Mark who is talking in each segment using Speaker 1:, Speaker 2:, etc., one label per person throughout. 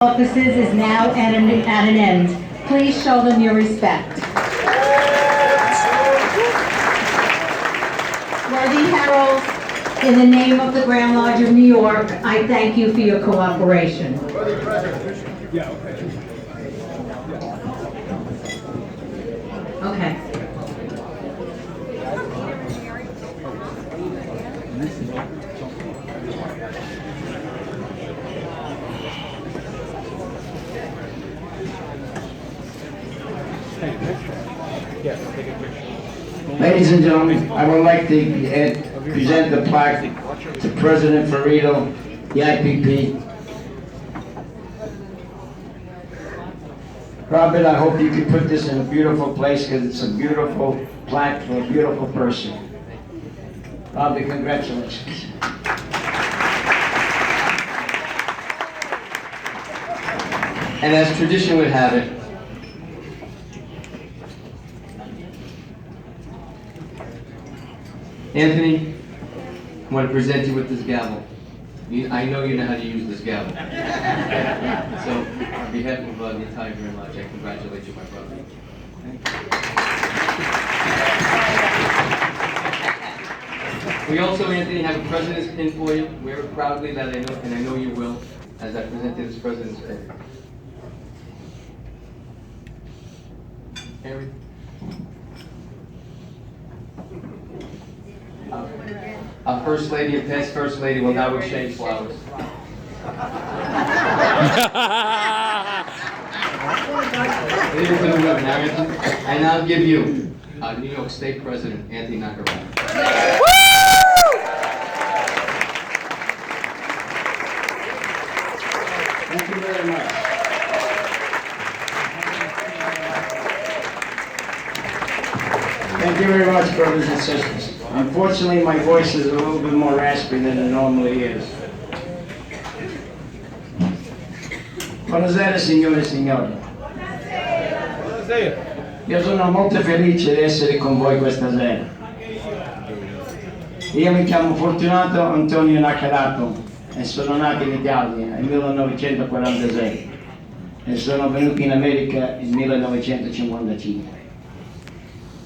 Speaker 1: Offices is now at an end. Please show them your respect. Worthy heralds, in the name of the Grand Lodge of New York, I thank you for your cooperation. Okay.
Speaker 2: Ladies and gentlemen, I would like to present the plaque to President Ferrito, the IPP. Robert, I hope you can put this in a beautiful place because it's a beautiful plaque for a beautiful person. Robert, congratulations.
Speaker 3: And as tradition would have it, Anthony, I want to present you with this gavel. I know you know how to use this gavel. So, on behalf of the entire Grand Lodge, I congratulate you, my brother. We also, Anthony, have a president's pin for you. Wear it proudly, that I know, and I know you will, as I present you this president's pin. Harry. Our First Lady, a past First Lady, will now exchange flowers. Leave it for the women. I now give you New York State President Anthony Nacarata.
Speaker 2: Thank you very much. Thank you very much, brothers and sisters. Unfortunately, my voice is a little bit more raspy than it normally is. Buonasera, signore e signori. Io sono molto felice di essere con voi questa sera. Io mi chiamo Fortunato Antonio Naccarato e sono nato in Italia nel 1946 e sono venuto in America nel 1955.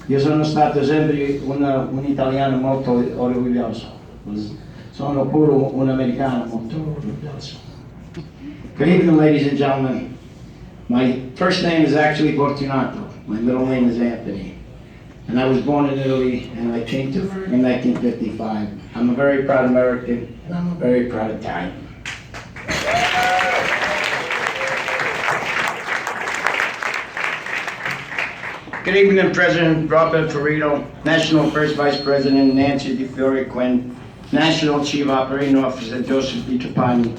Speaker 2: Io sono stato sempre un italiano molto orgoglioso, sono pure un americano molto orgoglioso. Good evening, ladies and gentlemen. My first name is actually Fortunato. My middle name is Anthony. And I was born in Italy, and I came to in 1955. I'm a very proud American, and I'm a very proud Italian. Good evening, President Robert Ferrito, National First Vice President Nancy DeFiore Quinn, National Chief Operating Officer Joseph Di Trapani,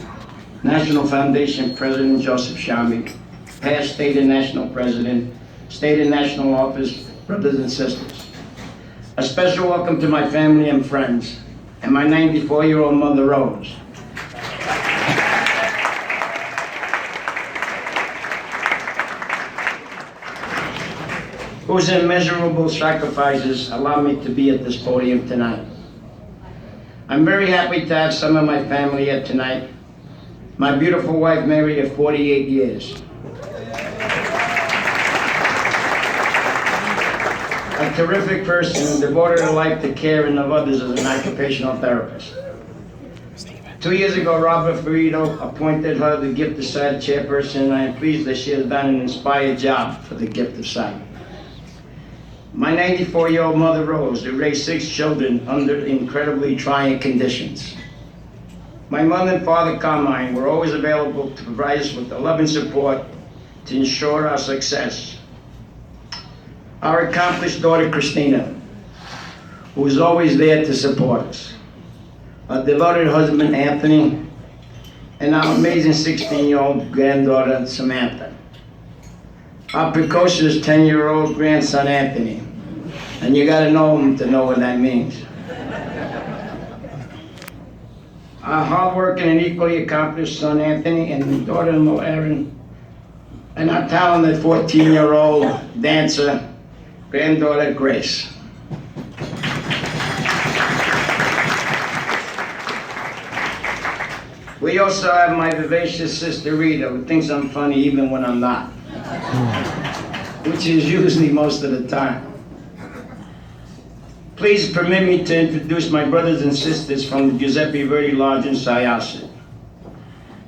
Speaker 2: National Foundation President Joseph Shambi, past State and National President, State and National Office, brothers and sisters. A special welcome to my family and friends, and my 94-year-old mother, Rose. Whose immeasurable sacrifices allow me to be at this podium tonight. I'm very happy to have some of my family here tonight. My beautiful wife, Mary, of 48 years. A terrific person who devoted her life to caring of others as an occupational therapist. 2 years ago, Robert Ferrito appointed her the Gift of Sight chairperson, and I am pleased that she has done an inspired job for the Gift of Sight. My 94-year-old mother, Rose, who raised 6 children under incredibly trying conditions. My mother and father, Carmine, were always available to provide us with the love and support to ensure our success. Our accomplished daughter, Christina, who was always there to support us. Our devoted husband, Anthony, and our amazing 16-year-old granddaughter, Samantha. Our precocious 10-year-old grandson, Anthony. And you gotta know him to know what that means. Our hardworking and equally accomplished son, Anthony, and daughter-in-law, Erin. And our talented 14-year-old dancer, granddaughter, Grace. We also have my vivacious sister Rita, who thinks I'm funny even when I'm not, which is usually most of the time. Please permit me to introduce my brothers and sisters from the Giuseppe Verdi Lodge in Syosset.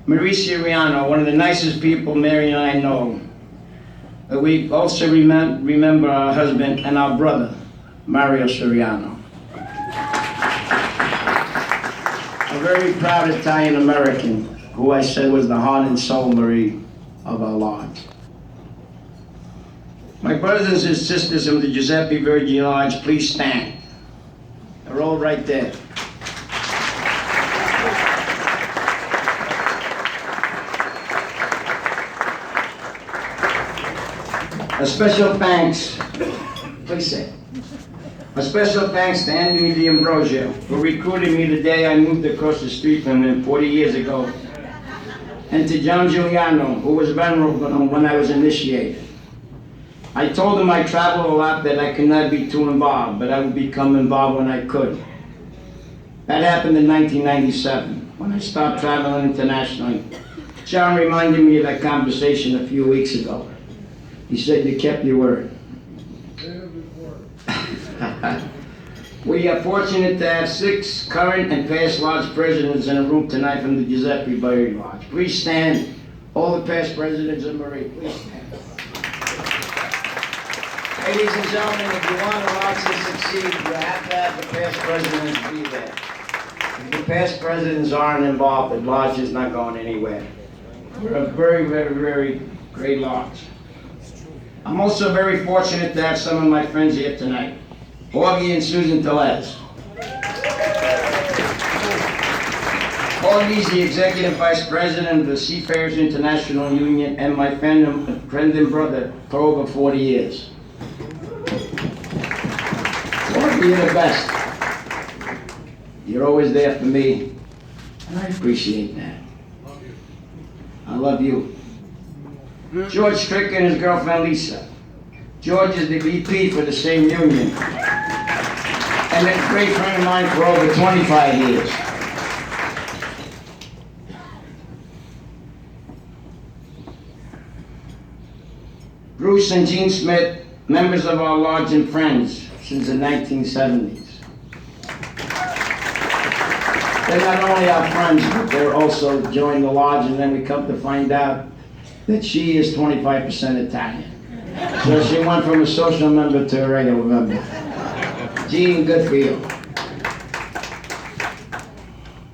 Speaker 2: Mauricio Riano, one of the nicest people Mary and I know. We also remember our husband and our brother, Mario Soriano. A very proud Italian American, who I said was the heart and soul, Marie, of our lodge. My brothers and sisters from the Giuseppe Verdi Lodge, please stand. They're all right there. A special thanks, please say. A special thanks to Anthony D'Ambrosio, who recruited me the day I moved across the street from him 40 years ago, and to John Giuliano, who was venerable when I was initiated. I told him I traveled a lot, that I could not be too involved, but I would become involved when I could. That happened in 1997, when I stopped traveling internationally. John reminded me of that conversation a few weeks ago. He said, you kept your word. We are fortunate to have 6 current and past lodge presidents in the room tonight from the Giuseppe Verdi Lodge. Please stand. All the past presidents of Marie, please stand. Ladies and gentlemen, if you want a lodge to succeed, you have to have the past presidents be there. If the past presidents aren't involved, the lodge is not going anywhere. We're a very, very, very great lodge. I'm also very fortunate to have some of my friends here tonight. Augie and Susan Tellez. Augie's the Executive Vice President of the Seafarers International Union and my friend and brother for over 40 years. Augie, you're the best. You're always there for me, and I appreciate that. I love you. George Strick and his girlfriend Lisa. George is the VP for the same union, and a great friend of mine for over 25 years. Bruce and Jean Smith, members of our lodge and friends since the 1970s. They're not only our friends, but they're also joined the lodge, and then we come to find out that she is 25% Italian. So she went from a social member to a regular member. Gene, good for you.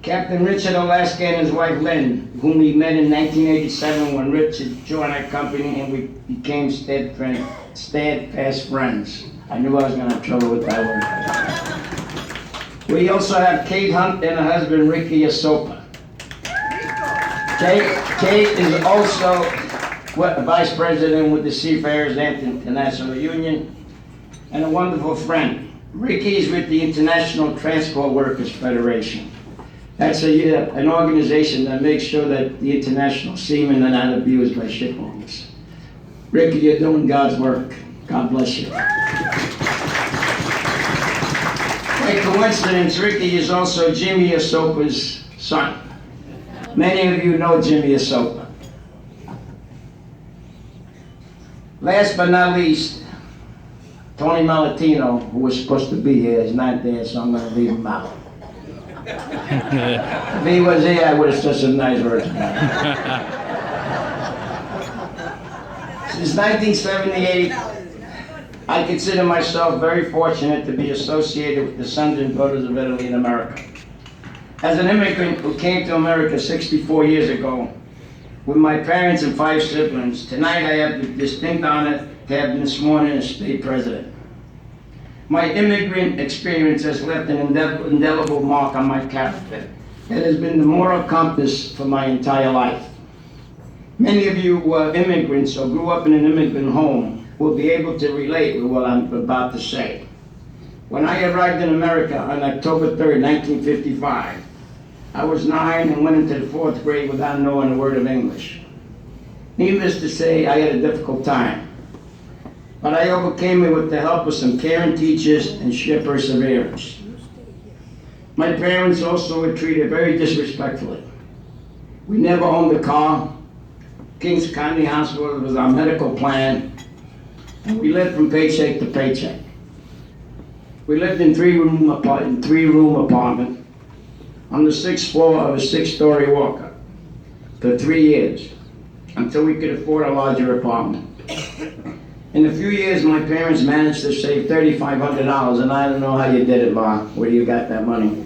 Speaker 2: Captain Richard Alaska and his wife Lynn, whom we met in 1987 when Richard joined our company and we became steadfast friends. I knew I was going to have trouble with that word. We also have Kate Hunt and her husband Ricky Asopa. Kate is also Vice President with the Seafarers International Union, and a wonderful friend. Ricky is with the International Transport Workers Federation. That's an organization that makes sure that the international seamen are not abused by ship owners. Ricky, you're doing God's work. God bless you. By coincidence, Ricky is also Jimmy Asopa's son. Many of you know Jimmy Asopa. Last but not least, Tony Malatino, who was supposed to be here, is not there, so I'm going to leave him out. If he was here, I would have said some nice words about him. Since 1978, I consider myself very fortunate to be associated with the Sons and Daughters of Italy in America. As an immigrant who came to America 64 years ago, with my parents and 5 siblings, tonight I have the distinct honor to have been sworn in as state president. My immigrant experience has left an indelible mark on my character. It has been the moral compass for my entire life. Many of you who are immigrants or grew up in an immigrant home will be able to relate with what I'm about to say. When I arrived in America on October 3rd, 1955, I was 9 and went into the 4th grade without knowing a word of English. Needless to say, I had a difficult time. But I overcame it with the help of some caring teachers and sheer perseverance. My parents also were treated very disrespectfully. We never owned a car. Kings County Hospital was our medical plan. And we lived from paycheck to paycheck. We lived in three-room apartment on the 6th floor of a 6-story walker for 3 years until we could afford a larger apartment. In a few years, my parents managed to save $3,500, and I don't know how you did it, Ma. Where you got that money?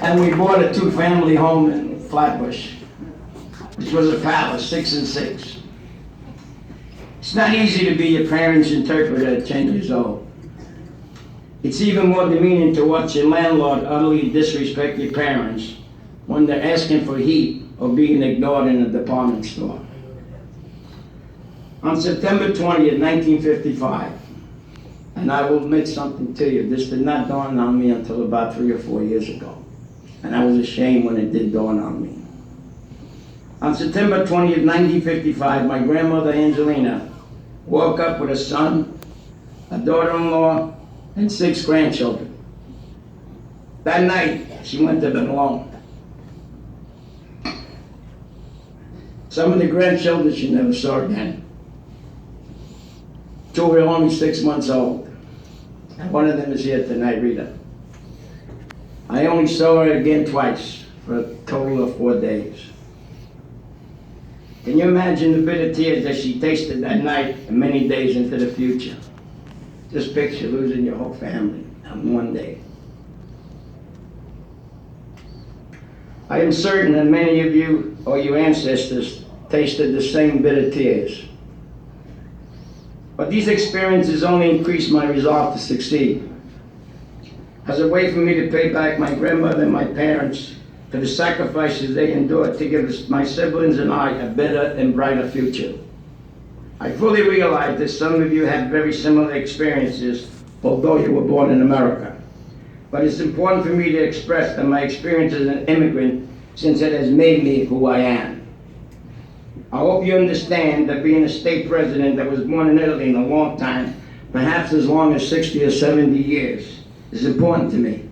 Speaker 2: And we bought a 2-family home in Flatbush, which was a palace, 6 and 6. It's not easy to be your parents' interpreter at 10 years old. It's even more demeaning to watch your landlord utterly disrespect your parents when they're asking for heat or being ignored in a department store. On September 20th, 1955, and I will admit something to you, this did not dawn on me until about 3 or 4 years ago. And I was ashamed when it did dawn on me. On September 20th, 1955, my grandmother Angelina woke up with a son, a daughter-in-law, and 6 grandchildren. That night, she went to bed alone. Some of the grandchildren she never saw again. 2 were only 6 months old. And one of them is here tonight, Rita. I only saw her again twice for a total of 4 days. Can you imagine the bitter tears that she tasted that night and many days into the future? Just picture losing your whole family in one day. I am certain that many of you or your ancestors tasted the same bitter tears. But these experiences only increased my resolve to succeed. As a way for me to pay back my grandmother and my parents for the sacrifices they endured to give my siblings and I a better and brighter future. I fully realize that some of you had very similar experiences, although you were born in America. But it's important for me to express that my experience as an immigrant, since it has made me who I am. I hope you understand that being a state president that was born in Italy in a long time, perhaps as long as 60 or 70 years, is important to me,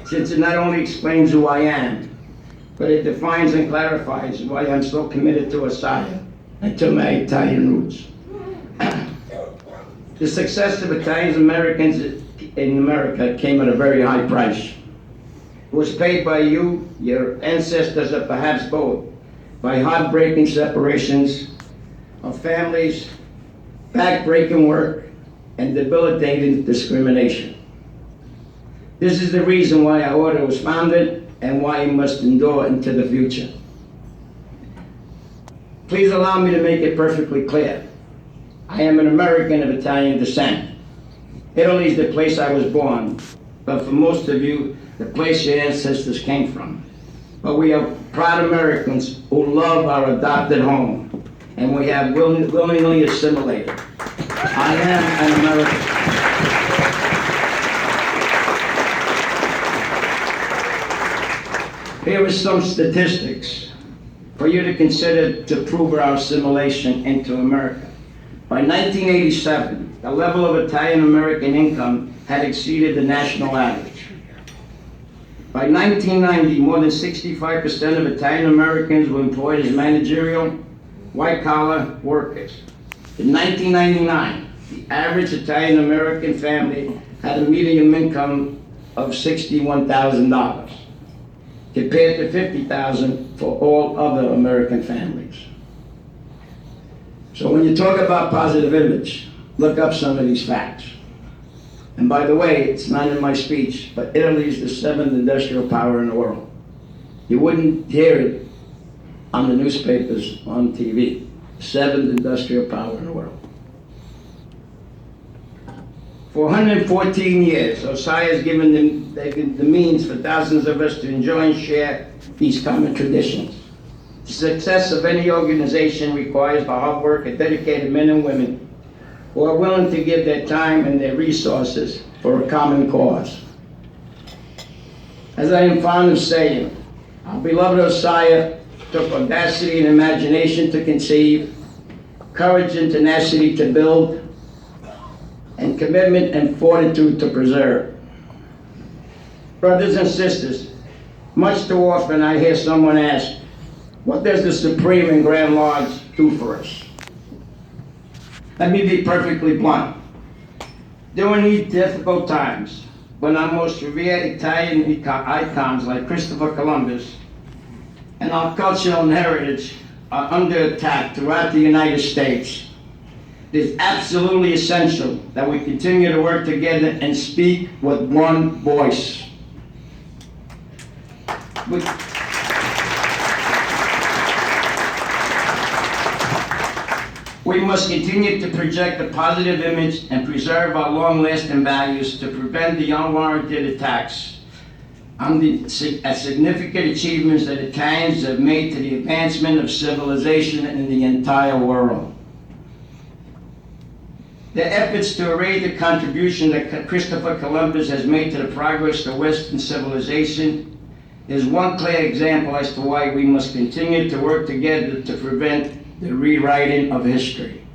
Speaker 2: since it not only explains who I am, but it defines and clarifies why I'm so committed to Osdia and to my Italian roots. The success of Italian Americans in America came at a very high price. It was paid by you, your ancestors, or perhaps both, by heartbreaking separations of families, back-breaking work, and debilitating discrimination. This is the reason why our order was founded and why it must endure into the future. Please allow me to make it perfectly clear. I am an American of Italian descent. Italy is the place I was born, but for most of you, the place your ancestors came from. But we are proud Americans who love our adopted home, and we have willingly assimilated. I am an American. Here are some statistics for you to consider to prove our assimilation into America. By 1987, the level of Italian American income had exceeded the national average. By 1990, more than 65% of Italian Americans were employed as managerial, white-collar workers. In 1999, the average Italian American family had a median income of $61,000. compared to $50,000 for all other American families. So when you talk about positive image, look up some of these facts. And by the way, it's not in my speech, but Italy is the 7th industrial power in the world. You wouldn't hear it on the newspapers, on TV. 7th industrial power in the world. For 114 years, Osdia has given the means for thousands of us to enjoy and share these common traditions. The success of any organization requires the hard work of dedicated men and women who are willing to give their time and their resources for a common cause. As I am fond of saying, our beloved Osdia took audacity and imagination to conceive, courage and tenacity to build, and commitment and fortitude to preserve. Brothers and sisters, much too often I hear someone ask, what does the Supreme and Grand Lodge do for us? Let me be perfectly blunt. During these difficult times, when our most revered Italian icons like Christopher Columbus and our cultural and heritage are under attack throughout the United States, it is absolutely essential that we continue to work together and speak with one voice. We must continue to project a positive image and preserve our long-lasting values to prevent the unwarranted attacks on the significant achievements that Italians have made to the advancement of civilization in the entire world. Their efforts to erase the contribution that Christopher Columbus has made to the progress of Western civilization is one clear example as to why we must continue to work together to prevent the rewriting of history.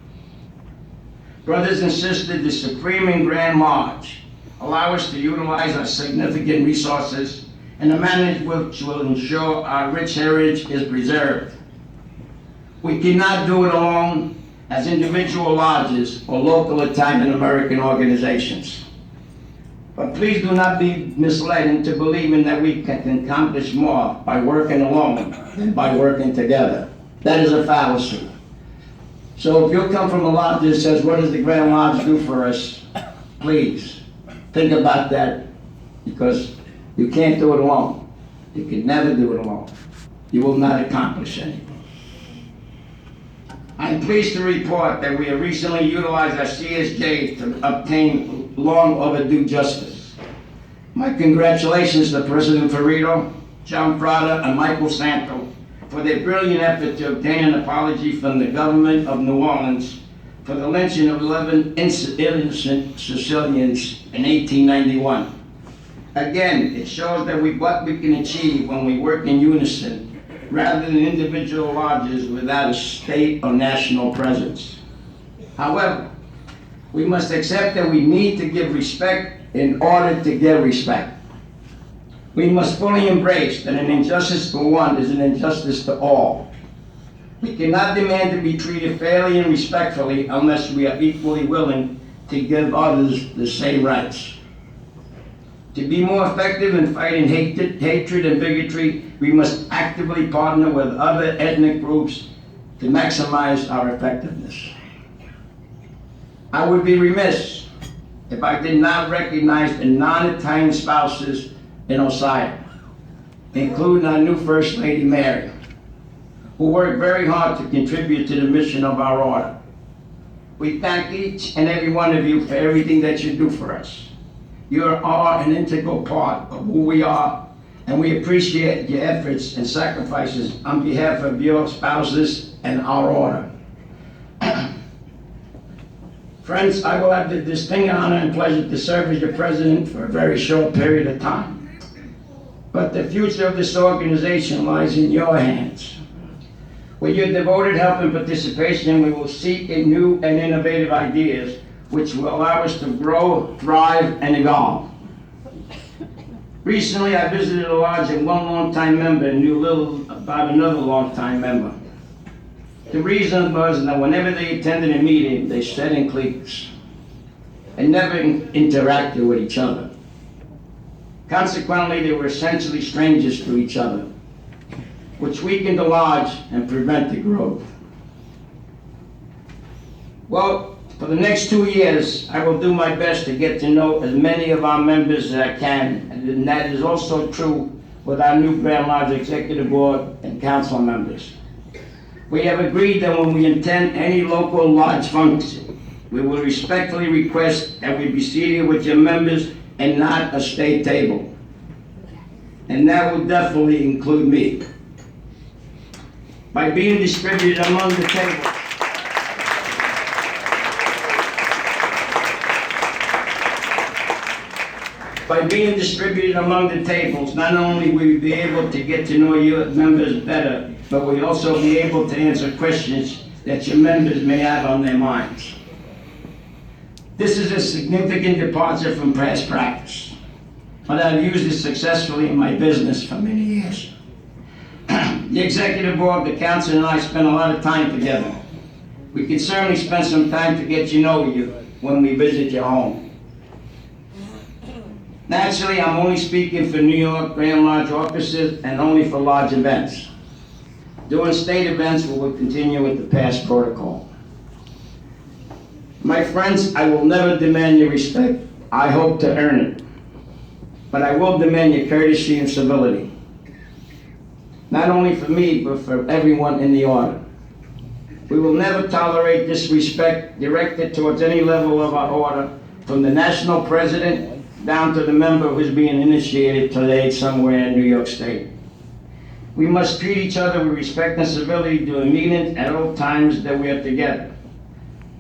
Speaker 2: Brothers and sisters, the Supreme and Grand Lodge allow us to utilize our significant resources in a manner which will ensure our rich heritage is preserved. We cannot do it alone as individual lodges or local Italian American organizations. But please do not be misled into believing that we can accomplish more by working alone than by working together. That is a fallacy. So if you come from a lodge that says, what does the Grand Lodge do for us? Please, think about that, because you can't do it alone. You can never do it alone. You will not accomplish anything. I'm pleased to report that we have recently utilized our CSJ to obtain long overdue justice. My congratulations to President Ferrito, John Prada, and Michael Santo for their brilliant effort to obtain an apology from the government of New Orleans for the lynching of 11 innocent Sicilians in 1891. Again, it shows that what we can achieve when we work in unison rather than individual lodges without a state or national presence. However, we must accept that we need to give respect in order to get respect. We must fully embrace that an injustice to one is an injustice to all. We cannot demand to be treated fairly and respectfully unless we are equally willing to give others the same rights. To be more effective in fighting hatred and bigotry, we must actively partner with other ethnic groups to maximize our effectiveness. I would be remiss if I did not recognize the non-Italian spouses in Osdia, including our new First Lady Mary, who worked very hard to contribute to the mission of our order. We thank each and every one of you for everything that you do for us. You are an integral part of who we are, and we appreciate your efforts and sacrifices on behalf of your spouses and our order. Friends, I will have the distinct honor and pleasure to serve as your president for a very short period of time. But the future of this organization lies in your hands. With your devoted help and participation, we will seek new and innovative ideas which will allow us to grow, thrive, and evolve. Recently, I visited a lodge and one longtime member knew little about another longtime member. The reason was that whenever they attended a meeting, they sat in cliques and never interacted with each other. Consequently, they were essentially strangers to each other, which weakened the lodge and prevented growth. Well, for the next 2 years, I will do my best to get to know as many of our members as I can, and that is also true with our new Grand Lodge Executive Board and Council members. We have agreed that when we attend any local lodge function, we will respectfully request that we be seated with your members and not a state table. And that will definitely include me. By being distributed among the tables, not only will we be able to get to know you members better, but we'll also be able to answer questions that your members may have on their minds. This is a significant departure from past practice, but I've used it successfully in my business for many years. The executive board, the council, and I spend a lot of time together. We can certainly spend some time to get to know you when we visit your home. Naturally, I'm only speaking for New York Grand Lodge officers and only for large events. During state events, we will continue with the past protocol. My friends, I will never demand your respect. I hope to earn it. But I will demand your courtesy and civility. Not only for me, but for everyone in the order. We will never tolerate disrespect directed towards any level of our order, from the national president down to the member who's being initiated today somewhere in New York State. We must treat each other with respect and civility during meetings at all times that we are together.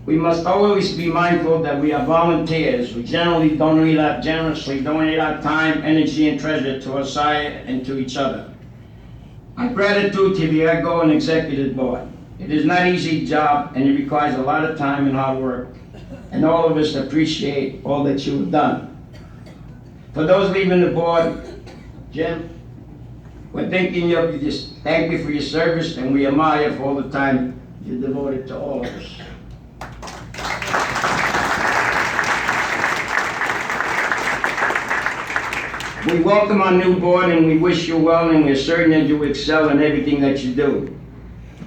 Speaker 2: We must always be mindful that we are volunteers who generally generously donate our time, energy, and treasure to our side and to each other. My gratitude to the EGO and Executive Board. It is not an easy job, and it requires a lot of time and hard work, and all of us appreciate all that you have done. For those leaving the board, Jim, we're thinking of you. Just thank you for your service, and we admire for all the time you devoted to all of us. We welcome our new board, and we wish you well, and we're certain that you will excel in everything that you do.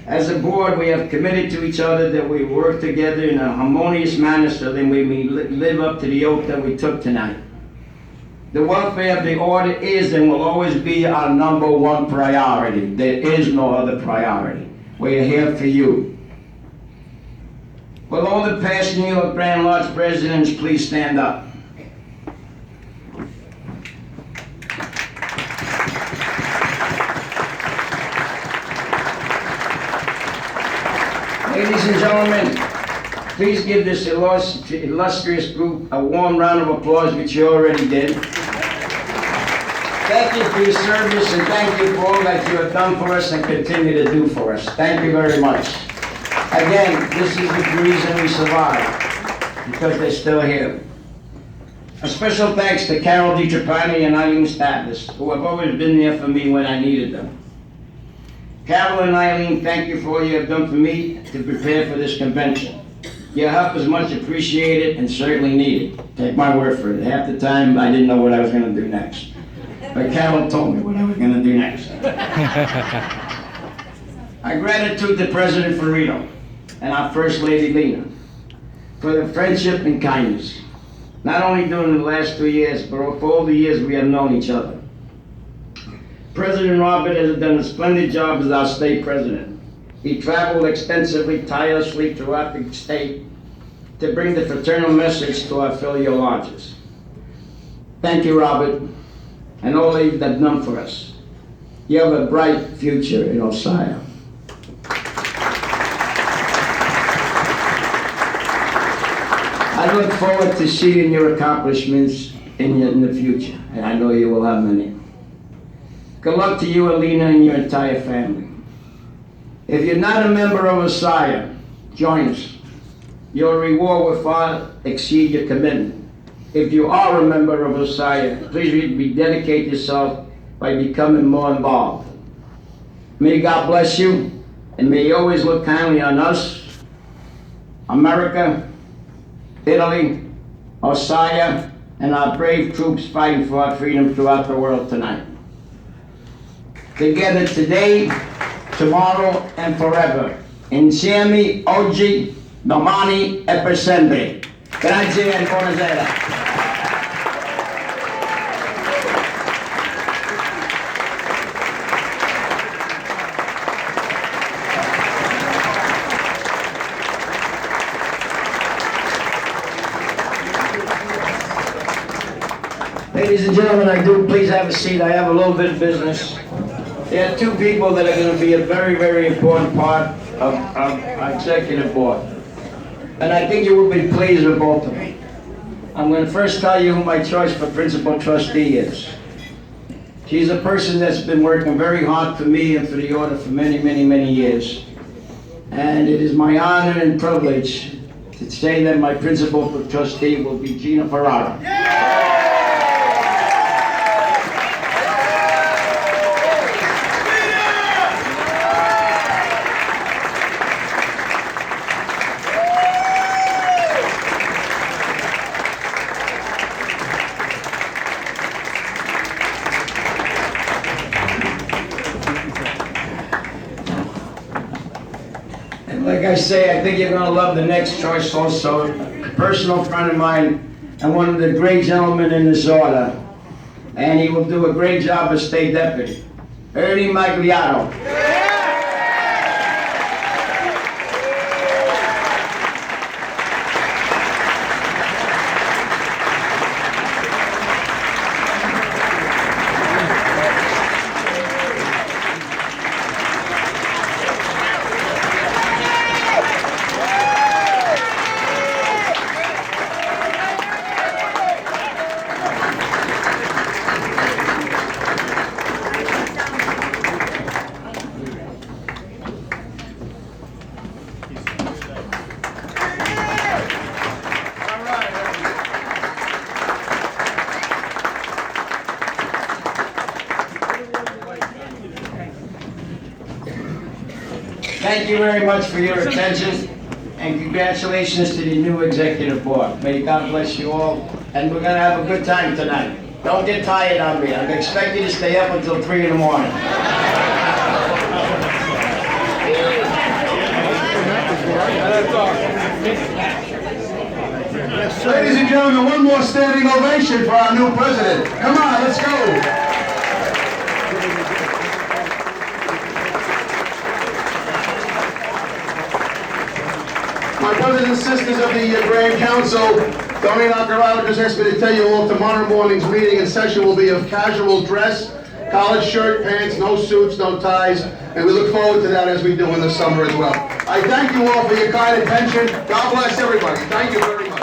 Speaker 2: As a board, we have committed to each other that we work together in a harmonious manner so that we may live up to the oath that we took tonight. The welfare of the order is and will always be our number one priority. There is no other priority. We're here for you. Will all the past New York Grand Lodge presidents please stand up? Ladies and gentlemen, please give this illustrious group a warm round of applause, which you already did. Thank you for your service, and thank you for all that you have done for us and continue to do for us. Thank you very much. Again, this is the reason we survive, because they're still here. A special thanks to Carol DiTrapani and Eileen Statlis, who have always been there for me when I needed them. Carol and Eileen, thank you for all you have done for me to prepare for this convention. Your help is much appreciated and certainly needed. Take my word for it. Half the time, I didn't know what I was going to do next. But Carol told me what I was going to do next. My gratitude to President Ferrito and our First Lady Lena for their friendship and kindness, not only during the last 2 years, but for all the years we have known each other. President Robert has done a splendid job as our state president. He traveled extensively, tirelessly throughout the state to bring the fraternal message to our filial lodges. Thank you, Robert, and all that you've done for us. You have a bright future in Osdia. I look forward to seeing your accomplishments in the future, and I know you will have many. Good luck to you, Alina, and your entire family. If you're not a member of Osdia, join us. Your reward will far exceed your commitment. If you are a member of Osdia, please dedicate yourself by becoming more involved. May God bless you, and may you always look kindly on us, America, Italy, Osdia, and our brave troops fighting for our freedom throughout the world tonight. Together today, tomorrow, and forever. Insieme oggi, domani e per sempre. Grazie e buonasera. Ladies and gentlemen, I do please have a seat. I have a little bit of business. There are two people that are going to be a very, very important part of our executive board. And I think you will be pleased with both of them. I'm going to first tell you who my choice for principal trustee is. She's a person that's been working very hard for me and for the order for many, many, many years. And it is my honor and privilege to say that my principal trustee will be Gina Ferrara. And like I say, I think you're gonna love the next choice also. A personal friend of mine and one of the great gentlemen in this order. And he will do a great job as state deputy. Ernie Magliano. Thank you very much for your attention, and congratulations to the new executive board. May God bless you all, and we're gonna have a good time tonight. Don't get tired on me. I expect you to stay up until 3 in the morning.
Speaker 4: Ladies and gentlemen, one more standing ovation for our new president. Come on, let's go. My brothers and sisters of the Grand Council, Tony Nacarado just asked me to tell you all tomorrow morning's meeting and session will be of casual dress, collared shirt, pants, no suits, no ties, and we look forward to that as we do in the summer as well. I thank you all for your kind attention. God bless everybody. Thank you very much.